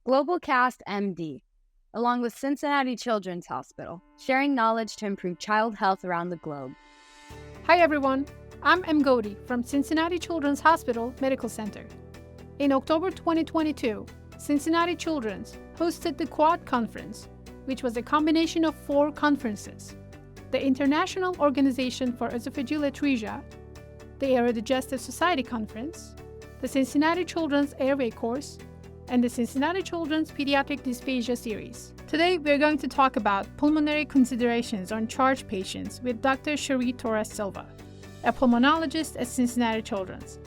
Globalcast MD, along with Cincinnati Children's Hospital, sharing knowledge to improve child health around the globe. Hi everyone, I'm Gootee from Cincinnati Children's Hospital Medical Center. In October 2022, Cincinnati Children's hosted the Quad Conference, which was a combination of 4 conferences: the International Organization for Esophageal Atresia, the Aerodigestive Society Conference, the Cincinnati Children's Airway Course, and the Cincinnati Children's Pediatric Dysphagia Series. Today, we're going to talk about pulmonary considerations on charge patients with Dr. Cherie Torres-Silva, a pulmonologist at Cincinnati Children's.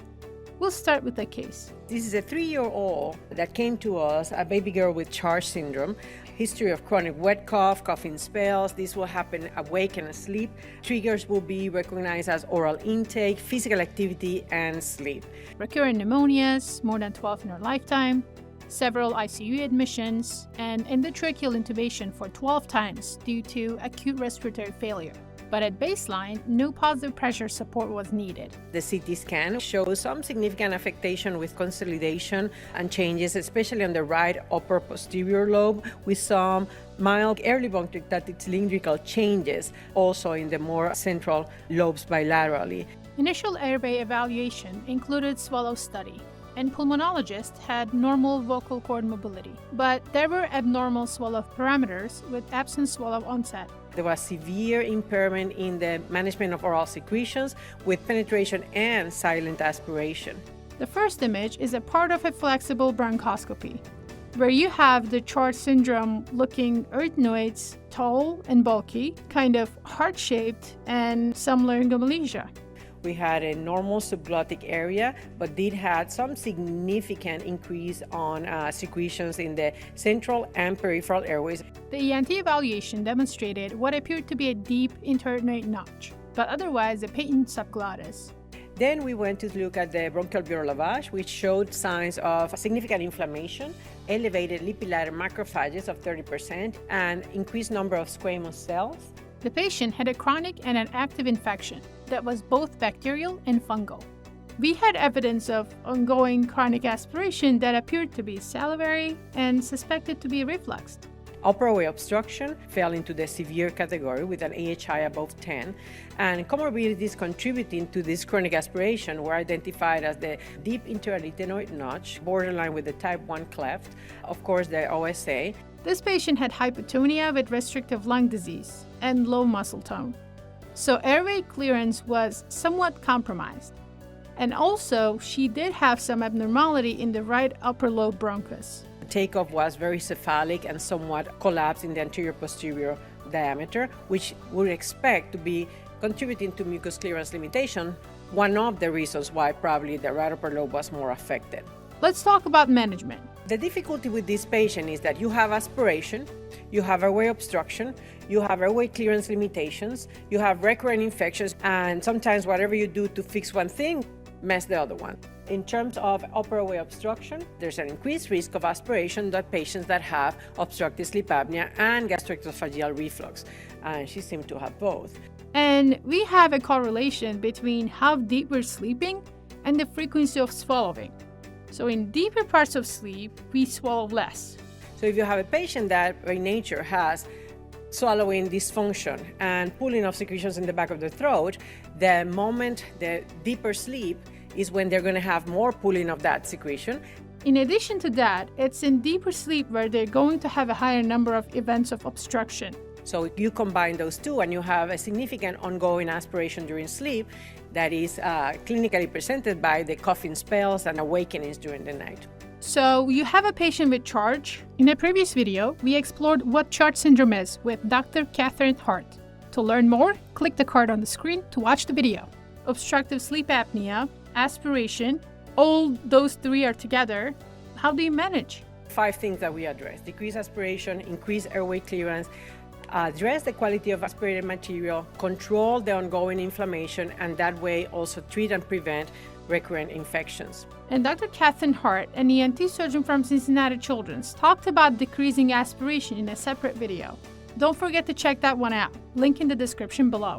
We'll start with the case. This is a 3-year-old that came to us, a baby girl with CHARGE syndrome, history of chronic wet cough, coughing spells. This will happen awake and asleep. Triggers will be recognized as oral intake, physical activity, and sleep. Recurrent pneumonias, more than 12 in her lifetime, several ICU admissions, and endotracheal intubation for 12 times due to acute respiratory failure. But at baseline, no positive pressure support was needed. The CT scan shows some significant affectation with consolidation and changes, especially on the right upper posterior lobe, with some mild early bronchiectatic cylindrical changes, also in the more central lobes bilaterally. Initial airway evaluation included swallow study, and pulmonologist had normal vocal cord mobility, but there were abnormal swallow parameters with absent swallow onset. There was severe impairment in the management of oral secretions with penetration and silent aspiration. The first image is a part of a flexible bronchoscopy, where you have the CHARGE syndrome looking erythenoids, tall and bulky, kind of heart-shaped, and some laryngomalacia. We had a normal subglottic area, but did have some significant increase on secretions in the central and peripheral airways. The ENT evaluation demonstrated what appeared to be a deep interarytenoid notch, but otherwise a patent subglottis. Then we went to look at the bronchoalveolar lavage, which showed signs of significant inflammation, elevated lipid macrophages of 30%, and increased number of squamous cells. The patient had a chronic and an active infection that was both bacterial and fungal. We had evidence of ongoing chronic aspiration that appeared to be salivary and suspected to be refluxed. Upper airway obstruction fell into the severe category with an AHI above 10, and comorbidities contributing to this chronic aspiration were identified as the deep interarytenoid notch, borderline with the type 1 cleft, of course the OSA. This patient had hypotonia with restrictive lung disease and low muscle tone, so airway clearance was somewhat compromised. And also, she did have some abnormality in the right upper lobe bronchus. Takeoff was very cephalic and somewhat collapsed in the anterior posterior diameter, which we would expect to be contributing to mucus clearance limitation, one of the reasons why probably the right upper lobe was more affected. Let's talk about management. The difficulty with this patient is that you have aspiration, you have airway obstruction, you have airway clearance limitations, you have recurrent infections, and sometimes whatever you do to fix one thing, mess the other one. In terms of upper airway obstruction, there's an increased risk of aspiration in patients that have obstructive sleep apnea and gastroesophageal reflux, and she seemed to have both. And we have a correlation between how deep we're sleeping and the frequency of swallowing. So in deeper parts of sleep, we swallow less. So if you have a patient that by nature has swallowing dysfunction and pulling of secretions in the back of the throat, the moment the deeper sleep is when they're going to have more pulling of that secretion. In addition to that, it's in deeper sleep where they're going to have a higher number of events of obstruction. So if you combine those two and you have a significant ongoing aspiration during sleep that is clinically presented by the coughing spells and awakenings during the night. So you have a patient with CHARGE. In a previous video, we explored what CHARGE syndrome is with Dr. Catherine Hart. To learn more, click the card on the screen to watch the video. Obstructive sleep apnea, aspiration, all those 3 are together. How do you manage? 5 things that we address: decrease aspiration, increase airway clearance, address the quality of aspirated material, control the ongoing inflammation, and that way also treat and prevent recurrent infections. And Dr. Catherine Hart, an ENT surgeon from Cincinnati Children's, talked about decreasing aspiration in a separate video. Don't forget to check that one out. Link in the description below.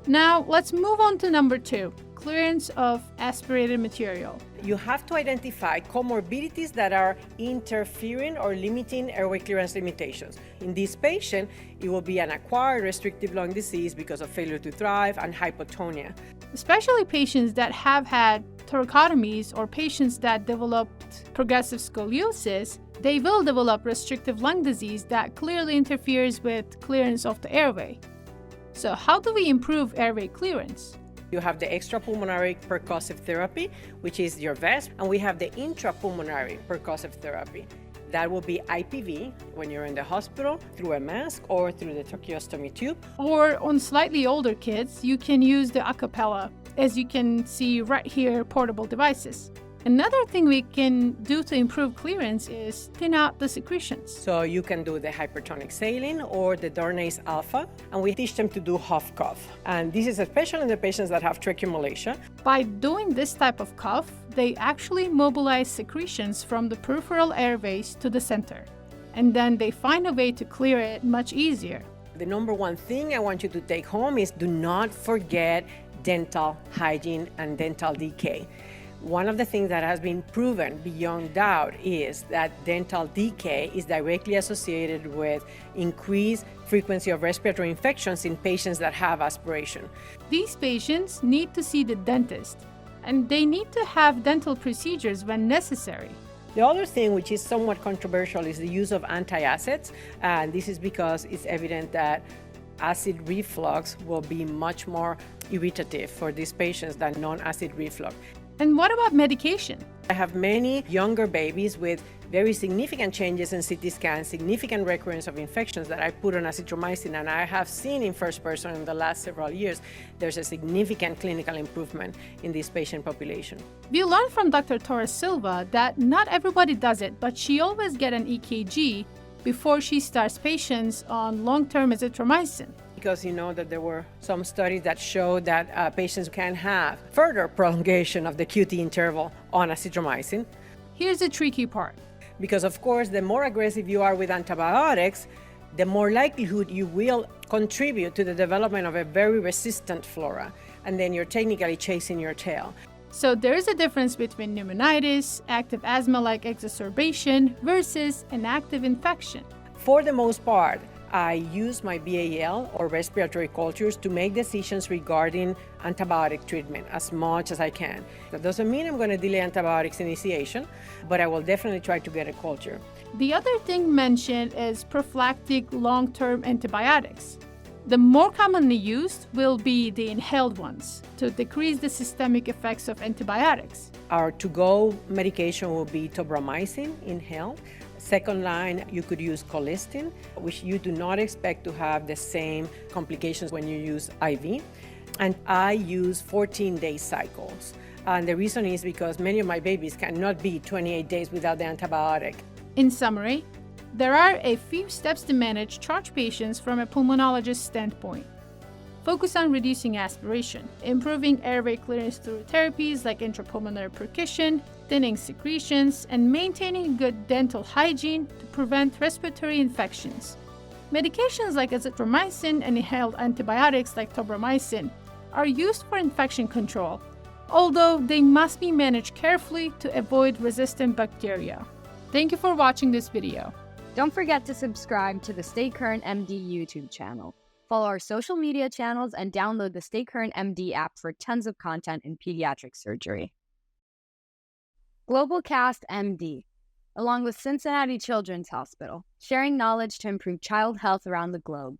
Now, let's move on to number 2, clearance of aspirated material. you have to identify comorbidities that are interfering or limiting airway clearance limitations. In this patient, it will be an acquired restrictive lung disease because of failure to thrive and hypotonia. Especially patients that have had thoracotomies or patients that developed progressive scoliosis, they will develop restrictive lung disease that clearly interferes with clearance of the airway. So how do we improve airway clearance? You have the extrapulmonary percussive therapy, which is your vest, and we have the intrapulmonary percussive therapy. That will be IPV when you're in the hospital through a mask or through the tracheostomy tube. Or on slightly older kids, you can use the acapella, as you can see right here, portable devices. Another thing we can do to improve clearance is thin out the secretions. So you can do the hypertonic saline or the Darnase alpha, and we teach them to do huff cough. And this is especially in the patients that have tracheomalacia. By doing this type of cough, they actually mobilize secretions from the peripheral airways to the center, and then they find a way to clear it much easier. The number one thing I want you to take home is do not forget dental hygiene and dental decay. One of the things that has been proven beyond doubt is that dental decay is directly associated with increased frequency of respiratory infections in patients that have aspiration. These patients need to see the dentist, and they need to have dental procedures when necessary. The other thing, which is somewhat controversial, is the use of antacids, and this is because it's evident that acid reflux will be much more irritative for these patients than non-acid reflux. And what about medication? I have many younger babies with very significant changes in CT scans, significant recurrence of infections that I put on azithromycin, and I have seen in first person in the last several years, there's a significant clinical improvement in this patient population. We learned from Dr. Torres-Silva that not everybody does it, but she always gets an EKG before she starts patients on long-term azithromycin. Because you know that there were some studies that showed that patients can have further prolongation of the QT interval on azithromycin. Here's the tricky part. Because of course, the more aggressive you are with antibiotics, the more likelihood you will contribute to the development of a very resistant flora, and then you're technically chasing your tail. So there is a difference between pneumonitis, active asthma-like exacerbation versus an active infection. For the most part, I use my BAL or respiratory cultures to make decisions regarding antibiotic treatment as much as I can. That doesn't mean I'm going to delay antibiotics initiation, but I will definitely try to get a culture. The other thing mentioned is prophylactic long-term antibiotics. The more commonly used will be the inhaled ones to decrease the systemic effects of antibiotics. Our to-go medication will be tobramycin inhaled. Second line, you could use colistin, which you do not expect to have the same complications when you use IV. And I use 14-day cycles. And the reason is because many of my babies cannot be 28 days without the antibiotic. In summary, there are a few steps to manage charge patients from a pulmonologist standpoint. Focus on reducing aspiration, improving airway clearance through therapies like intrapulmonary percussion, thinning secretions, and maintaining good dental hygiene to prevent respiratory infections. Medications like azithromycin and inhaled antibiotics like tobramycin are used for infection control, although they must be managed carefully to avoid resistant bacteria. Thank you for watching this video. Don't forget to subscribe to the Stay Current MD YouTube channel. Follow our social media channels and download the Stay Current MD app for tons of content in pediatric surgery. GlobalCast MD, along with Cincinnati Children's Hospital, sharing knowledge to improve child health around the globe.